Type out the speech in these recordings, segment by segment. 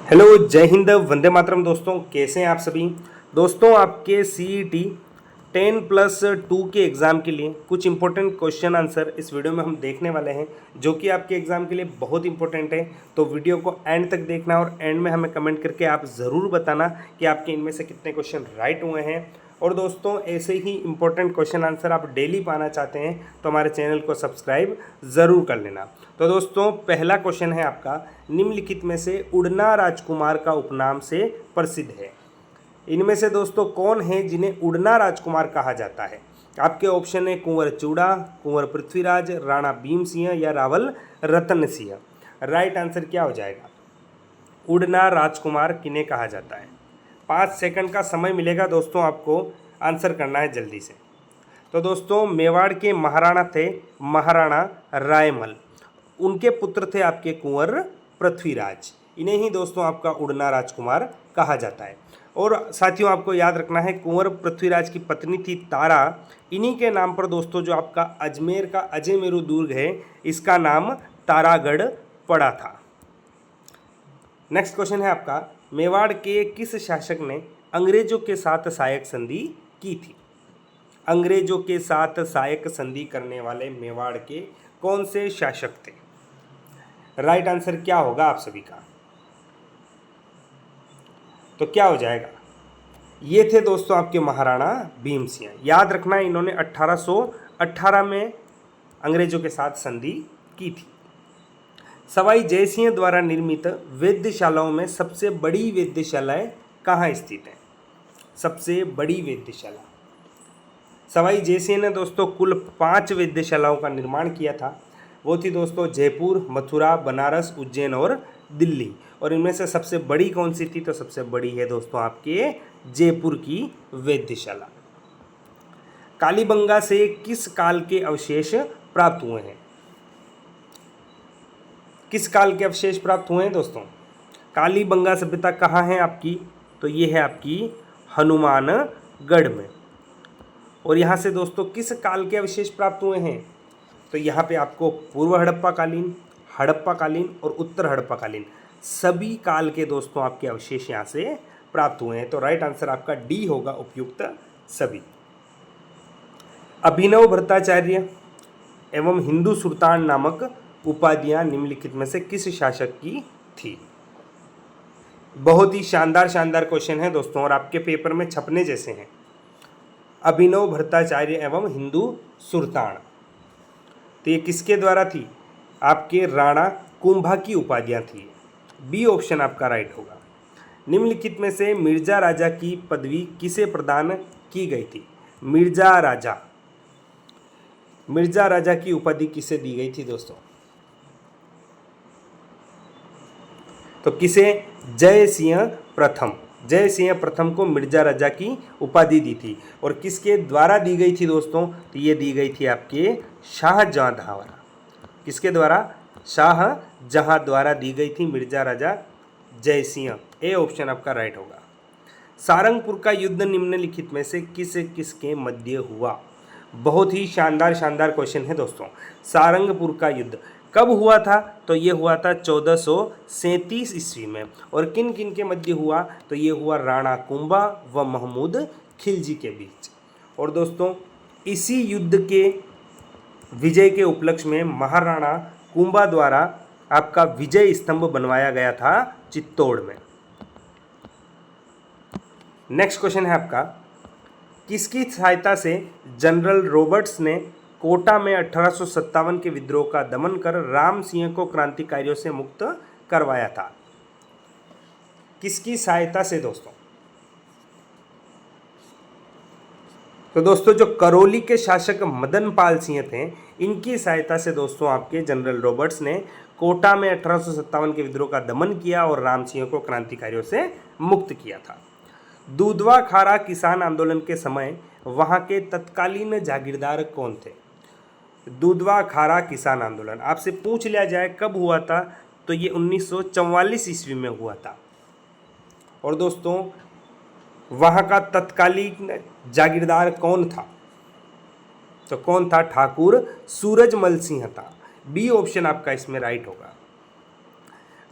Hello, जय हिंद, वंदे मातरम। दोस्तों कैसे हैं आप सभी। दोस्तों आपके सीईटी 10+2 के एग्ज़ाम के लिए कुछ इंपॉर्टेंट क्वेश्चन आंसर इस वीडियो में हम देखने वाले हैं, जो कि आपके एग्ज़ाम के लिए बहुत इंपॉर्टेंट है। तो वीडियो को एंड तक देखना और एंड में हमें कमेंट करके आप ज़रूर बताना कि आपके इनमें से कितने क्वेश्चन राइट हुए हैं। और दोस्तों ऐसे ही इंपॉर्टेंट क्वेश्चन आंसर आप डेली पाना चाहते हैं तो हमारे चैनल को सब्सक्राइब ज़रूर कर लेना। तो दोस्तों पहला क्वेश्चन है आपका, निम्नलिखित में से उड़ना राजकुमार का उपनाम से प्रसिद्ध है। इनमें से दोस्तों कौन है जिन्हें उड़ना राजकुमार कहा जाता है। आपके ऑप्शन है कुंवर चूड़ा, कुंवर पृथ्वीराज, राणा भीम सिंह या रावल रतन सिंह। राइट आंसर क्या हो जाएगा? उड़ना राजकुमार किन्हें कहा जाता है। 5 सेकंड का समय मिलेगा दोस्तों, आपको आंसर करना है जल्दी से। तो दोस्तों मेवाड़ के महाराणा थे महाराणा रायमल, उनके पुत्र थे आपके कुंवर पृथ्वीराज। इन्हें ही दोस्तों आपका उड़ना राजकुमार कहा जाता है। और साथियों आपको याद रखना है, कुंवर पृथ्वीराज की पत्नी थी तारा। इन्हीं के नाम पर दोस्तों जो आपका अजमेर का अजयमेरु दुर्ग है, इसका नाम तारागढ़ पड़ा था। नेक्स्ट क्वेश्चन है आपका, मेवाड़ के किस शासक ने अंग्रेजों के साथ सहायक संधि की थी। अंग्रेजों के साथ सहायक संधि करने वाले मेवाड़ के कौन से शासक थे। राइट आंसर क्या होगा आप सभी का? तो क्या हो जाएगा? ये थे दोस्तों आपके महाराणा भीम सिंह। याद रखना इन्होंने 1818 में अंग्रेजों के साथ संधि की थी। सवाई जयसिंह द्वारा निर्मित वेधशालाओं में सबसे बड़ी वेधशालाएं कहाँ स्थित हैं। सबसे बड़ी वेधशाला सवाई जयसिंह ने दोस्तों कुल 5 वेधशालाओं का निर्माण किया था। वो थी दोस्तों जयपुर, मथुरा, बनारस, उज्जैन और दिल्ली। और इनमें से सबसे बड़ी कौन सी थी? तो सबसे बड़ी है दोस्तों आपके जयपुर की वेधशाला। कालीबंगा से किस काल के अवशेष प्राप्त हुए हैं। किस काल के अवशेष प्राप्त हुए हैं दोस्तों? कालीबंगा सभ्यता कहाँ है आपकी? तो ये है आपकी हनुमानगढ़ में। और यहाँ से दोस्तों किस काल के अवशेष प्राप्त हुए हैं? तो यहाँ पे आपको पूर्व हड़प्पा कालीन और उत्तर हड़प्पा कालीन सभी काल के दोस्तों आपके अवशेष यहाँ से प्राप्त हुए हैं। तो राइट आंसर आपका डी होगा, उपयुक्त सभी। अभिनव भट्टाचार्य एवं हिंदू सुल्तान नामक उपाधियां निम्नलिखित में से किस शासक की थी। बहुत ही शानदार क्वेश्चन है दोस्तों और आपके पेपर में छपने जैसे हैं। अभिनव भट्टाचार्य एवं हिंदू सुल्तान, तो ये किसके द्वारा थी? आपके राणा कुंभा की उपाधियां थी। बी ऑप्शन आपका राइट होगा। निम्नलिखित में से मिर्जा राजा की पदवी किसे प्रदान की गई थी। मिर्जा राजा की उपाधि किसे दी गई थी दोस्तों? तो किसे? जय सिंह प्रथम को मिर्जा राजा की उपाधि दी थी। और किसके द्वारा दी गई थी दोस्तों? तो ये दी गई थी आपके शाहजहां द्वारा। किसके द्वारा? शाहजहां द्वारा दी गई थी मिर्जा राजा जय सिंह। ए ऑप्शन आपका राइट होगा। सारंगपुर का युद्ध निम्नलिखित में से किसके मध्य हुआ। बहुत ही शानदार क्वेश्चन है दोस्तों। सारंगपुर का युद्ध कब हुआ था? तो ये हुआ था 1437 ईस्वी में। और किन किन के मध्य हुआ? तो ये हुआ राणा कुंभा व महमूद खिलजी के बीच। और दोस्तों इसी युद्ध के विजय के उपलक्ष्य में महाराणा कुंभा द्वारा आपका विजय स्तंभ बनवाया गया था चित्तौड़ में। नेक्स्ट क्वेश्चन है आपका, किसकी सहायता से जनरल रॉबर्ट्स ने कोटा में 1857 के विद्रोह का दमन कर राम सिंह को क्रांतिकारियों से मुक्त करवाया था। किसकी सहायता से दोस्तों? तो दोस्तों जो करौली के शासक मदन पाल सिंह थे, इनकी सहायता से दोस्तों आपके जनरल रॉबर्ट्स ने कोटा में 1857 के विद्रोह का दमन किया और राम सिंह को क्रांतिकारियों से मुक्त किया था। दूधवा खारा किसान आंदोलन के समय वहां के तत्कालीन जागीरदार कौन थे। दूधवा खारा किसान आंदोलन आपसे पूछ लिया जाए कब हुआ था, तो ये 1944 ईस्वी में हुआ था। और दोस्तों वहाँ का तत्कालीन जागीरदार कौन था? तो कौन था? ठाकुर सूरजमल सिंह था। बी ऑप्शन आपका इसमें राइट होगा।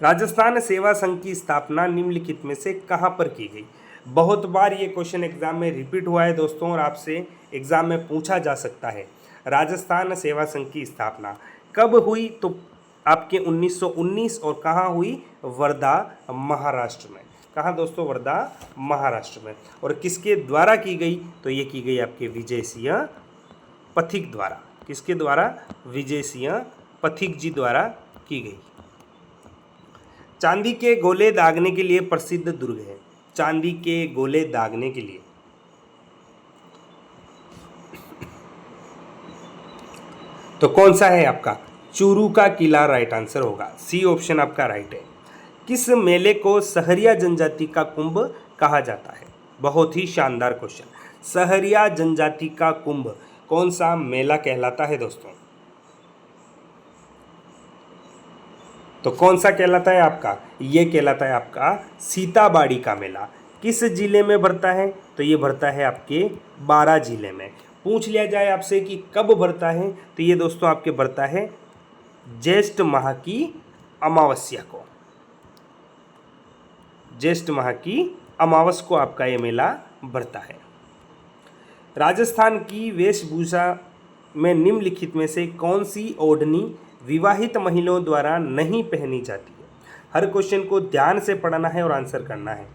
राजस्थान सेवा संघ की स्थापना निम्नलिखित में से कहाँ पर की गई? बहुत बार ये क्वेश्चन एग्जाम में रिपीट हुआ है दोस्तों, और आपसे एग्जाम में पूछा जा सकता है। राजस्थान सेवा संघ की स्थापना कब हुई? तो आपके 1919। और कहाँ हुई? वर्धा, महाराष्ट्र में। कहाँ दोस्तों? वर्धा, महाराष्ट्र में। और किसके द्वारा की गई? तो ये की गई आपके विजय सिंह पथिक द्वारा। किसके द्वारा? विजय सिंह पथिक जी द्वारा की गई। चांदी के गोले दागने के लिए प्रसिद्ध दुर्ग है। चांदी के गोले दागने के लिए तो कौन सा है आपका? चूरू का किला राइट आंसर होगा। सी ऑप्शन आपका राइट है। किस मेले को सहरिया जनजाति का कुंभ कहा जाता है? बहुत ही शानदार क्वेश्चन। सहरिया जनजाति का कुंभ कौन सा मेला कहलाता है दोस्तों? तो कौन सा कहलाता है आपका? ये कहलाता है आपका सीताबाड़ी का मेला। किस जिले में भरता है? तो ये भरता है आपके बारां जिले में। पूछ लिया जाए आपसे कि कब भरता है, तो ये दोस्तों आपके भरता है ज्येष्ठ माह की अमावस्या को। ज्येष्ठ माह की अमावस को आपका ये मेला भरता है। राजस्थान की वेशभूषा में निम्नलिखित में से कौन सी ओढ़नी विवाहित महिलाओं द्वारा नहीं पहनी जाती है? हर क्वेश्चन को ध्यान से पढ़ना है और आंसर करना है।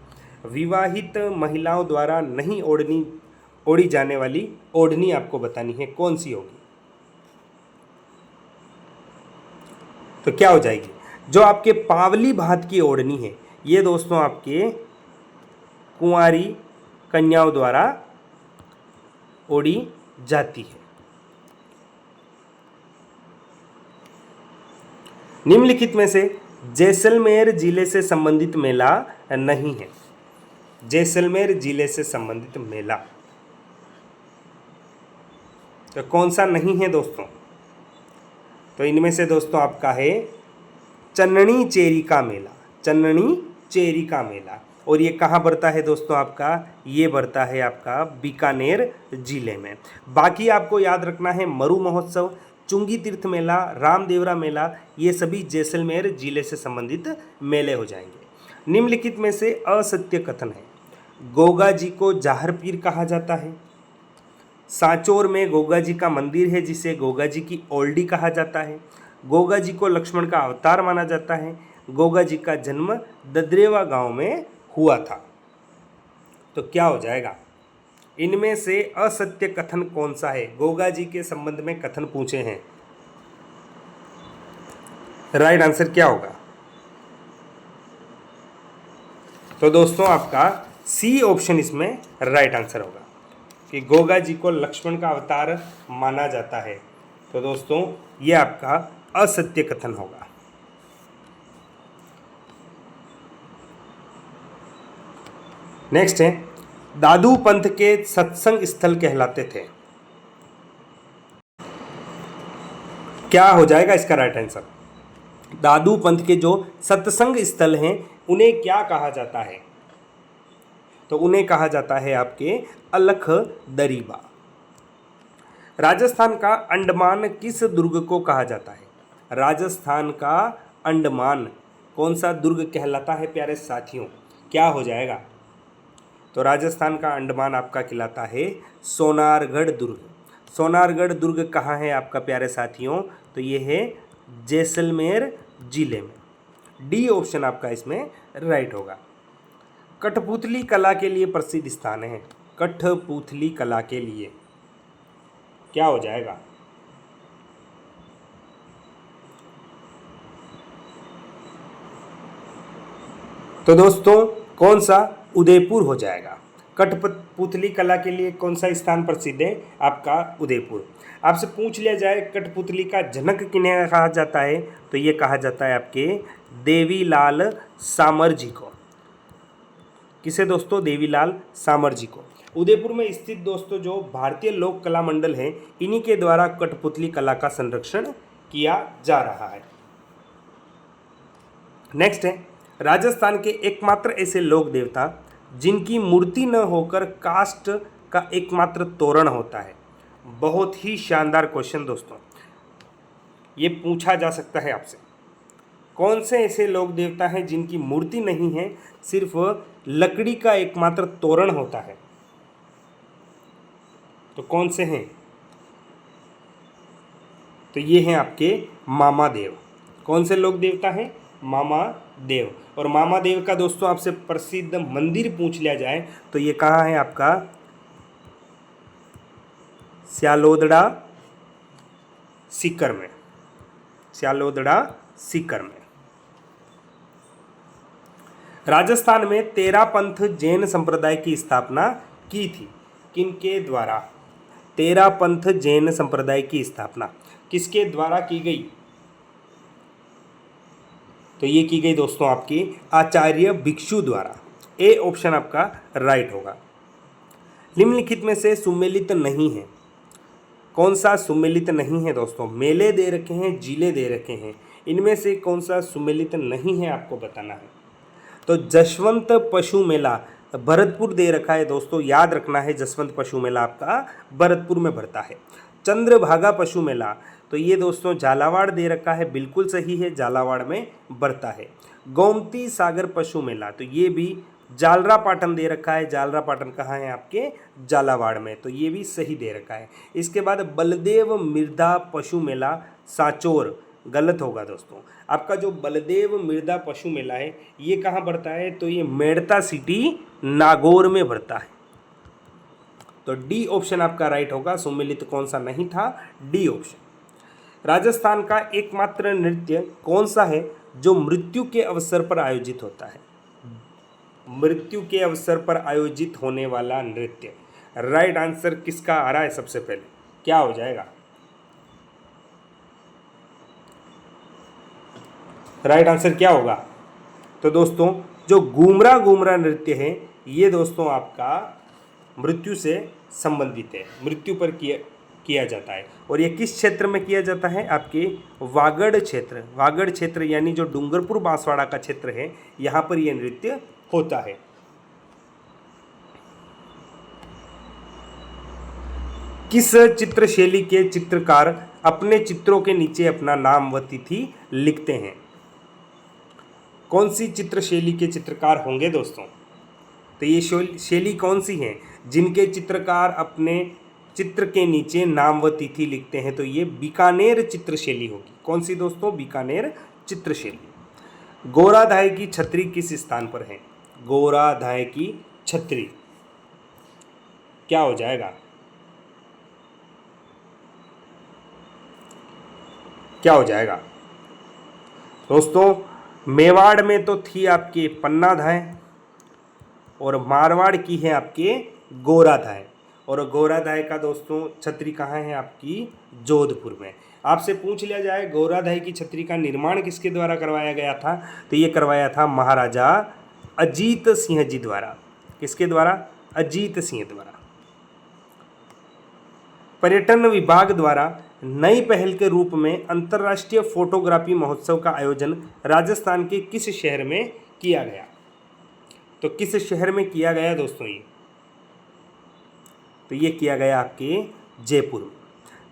विवाहित महिलाओं द्वारा नहीं ओढ़ी जाने वाली ओढ़नी आपको बतानी है, कौन सी होगी? तो क्या हो जाएगी? जो आपके पावली भात की ओढ़नी है, ये दोस्तों आपके कुंवारी कन्याओं द्वारा ओढ़ी जाती है। निम्नलिखित में से जैसलमेर जिले से संबंधित मेला नहीं है। जैसलमेर जिले से संबंधित मेला तो कौन सा नहीं है दोस्तों? तो इनमें से दोस्तों आपका है चन्ननी चेरी का मेला। चन्ननी चेरी का मेला। और ये कहाँ बढ़ता है दोस्तों आपका? ये बढ़ता है आपका बीकानेर जिले में। बाकी आपको याद रखना है मरु महोत्सव, चुंगी तीर्थ मेला, रामदेवरा मेला, ये सभी जैसलमेर जिले से संबंधित मेले हो जाएंगे। निम्नलिखित में से असत्य कथन है। गोगा जी को जाहर पीर कहा जाता है। सांचौर में गोगा जी का मंदिर है जिसे गोगा जी की ओल्डी कहा जाता है। गोगा जी को लक्ष्मण का अवतार माना जाता है। गोगा जी का जन्म ददरेवा गांव में हुआ था। तो क्या हो जाएगा? इनमें से असत्य कथन कौन सा है? गोगा जी के संबंध में कथन पूछे हैं, राइट आंसर क्या होगा? तो दोस्तों आपका सी ऑप्शन इसमें राइट आंसर होगा कि गोगा जी को लक्ष्मण का अवतार माना जाता है। तो दोस्तों ये आपका असत्य कथन होगा। नेक्स्ट है दादू पंथ के सत्संग स्थल कहलाते थे। क्या हो जाएगा इसका राइट आंसर? दादू पंथ के जो सत्संग स्थल हैं उन्हें क्या कहा जाता है? तो उन्हें कहा जाता है आपके अलख दरीबा। राजस्थान का अंडमान किस दुर्ग को कहा जाता है? राजस्थान का अंडमान कौन सा दुर्ग कहलाता है प्यारे साथियों? क्या हो जाएगा? तो राजस्थान का अंडमान आपका कहलाता है सोनारगढ़ दुर्ग। सोनारगढ़ दुर्ग कहाँ है आपका प्यारे साथियों? तो ये है जैसलमेर जिले में। डी ऑप्शन आपका इसमें राइट होगा। कठपुतली कला के लिए प्रसिद्ध स्थान है। कठपुतली कला के लिए क्या हो जाएगा? तो दोस्तों कौन सा? उदयपुर हो जाएगा। कठपुतली कला के लिए कौन सा स्थान प्रसिद्ध है? आपका उदयपुर। आपसे पूछ लिया जाए कठपुतली का जनक किन्हें कहा जाता है? तो ये कहा जाता है आपके देवीलाल सामर जी को। किसे दोस्तों? देवीलाल सामर जी को। उदयपुर में स्थित दोस्तों जो भारतीय लोक कला मंडल है, इन्हीं के द्वारा कठपुतली कला का संरक्षण किया जा रहा है। नेक्स्ट है राजस्थान के एकमात्र ऐसे लोक देवता जिनकी मूर्ति न होकर काष्ठ का एकमात्र तोरण होता है। बहुत ही शानदार क्वेश्चन दोस्तों, ये पूछा जा सकता है आपसे। कौन से ऐसे लोक देवता हैं जिनकी मूर्ति नहीं है, सिर्फ लकड़ी का एकमात्र तोरण होता है? तो कौन से हैं? तो ये हैं आपके मामा देव। कौन से लोक देवता हैं? मामा देव। और मामा देव का दोस्तों आपसे प्रसिद्ध मंदिर पूछ लिया जाए तो ये कहाँ है आपका? स्यालोदड़ा सीकर में। स्यालोदड़ा सीकर में। राजस्थान में तेरा पंथ जैन संप्रदाय की स्थापना की थी, किनके द्वारा? तेरा पंथ जैन संप्रदाय की स्थापना किसके द्वारा की गई? तो ये की गई दोस्तों आपकी आचार्य भिक्षु द्वारा। ए ऑप्शन आपका राइट होगा। निम्नलिखित में से सुमेलित नहीं है। कौन सा सुमेलित नहीं है दोस्तों? मेले दे रखे हैं, जिले दे रखे हैं, इनमें से कौन सा सुमेलित नहीं है आपको बताना है। तो जसवंत पशु मेला भरतपुर दे रखा है दोस्तों, याद रखना है, जसवंत पशु मेला आपका भरतपुर में भरता है। चंद्रभागा पशु मेला तो ये दोस्तों झालावाड़ दे रखा है, बिल्कुल सही है, झालावाड़ में भरता है। गोमती सागर पशु मेला तो ये भी जालरापाटन दे रखा है, जालरापाटन कहाँ है? आपके झालावाड़ में, तो ये भी सही दे रखा है। इसके बाद बलदेव मृदा पशु मेला सांचौर, गलत होगा दोस्तों। आपका जो बलदेव मृदा पशु मेला है ये कहाँ भरता है? तो ये मेड़ता सिटी नागौर में भरता है। तो डी ऑप्शन आपका राइट होगा। सुमेलित कौन सा नहीं था? D option. राजस्थान का एकमात्र नृत्य कौन सा है जो मृत्यु के अवसर पर आयोजित होता है? मृत्यु के अवसर पर आयोजित होने वाला नृत्य, राइट आंसर किसका आ रहा है? सबसे पहले क्या हो जाएगा? राइट आंसर क्या होगा? तो दोस्तों जो घूमरा घूमरा नृत्य है ये दोस्तों आपका मृत्यु से संबंधित है, मृत्यु पर किया जाता है। और ये किस क्षेत्र में किया जाता है? आपके वागड़ क्षेत्र। वागड़ क्षेत्र यानी जो डूंगरपुर बांसवाड़ा का क्षेत्र है, यहाँ पर यह नृत्य होता है। किस चित्रशैली के चित्रकार अपने चित्रों के नीचे अपना नाम व तिथि लिखते हैं? कौन सी चित्रशैली के चित्रकार होंगे दोस्तों? तो ये शैली कौन सी है जिनके चित्रकार अपने चित्र के नीचे नाम व तिथि लिखते हैं? तो ये बीकानेर चित्रशैली होगी। कौन सी दोस्तों? बीकानेर चित्रशैली। गोराधाय की छतरी किस स्थान पर है? गोराधाय की छतरी क्या हो जाएगा? क्या हो जाएगा दोस्तों? मेवाड़ में तो थी आपके पन्नाधाय और मारवाड़ की है आपके गोराधाय। और गोराधाय का दोस्तों छतरी कहाँ है? आपकी जोधपुर में। आपसे पूछ लिया जाए गोराधाय की छतरी का निर्माण किसके द्वारा करवाया गया था? तो ये करवाया था महाराजा अजीत सिंह जी द्वारा। किसके द्वारा? अजीत सिंह द्वारा। पर्यटन विभाग द्वारा नई पहल के रूप में अंतर्राष्ट्रीय फोटोग्राफी महोत्सव का आयोजन राजस्थान के किस शहर में किया गया? तो किस शहर में किया गया दोस्तों ये? तो ये किया गया आपके जयपुर में।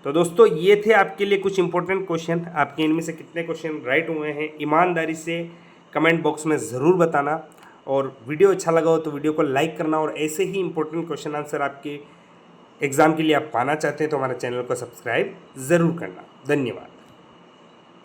तो दोस्तों ये थे आपके लिए कुछ इंपॉर्टेंट क्वेश्चन। आपके इनमें से कितने क्वेश्चन राइट हुए हैं ईमानदारी से कमेंट बॉक्स में ज़रूर बताना। और वीडियो अच्छा लगा हो तो वीडियो को लाइक करना। और ऐसे ही इंपॉर्टेंट क्वेश्चन आंसर आपके एग्ज़ाम के लिए आप पाना चाहते हैं तो हमारे चैनल को सब्सक्राइब ज़रूर करना। धन्यवाद।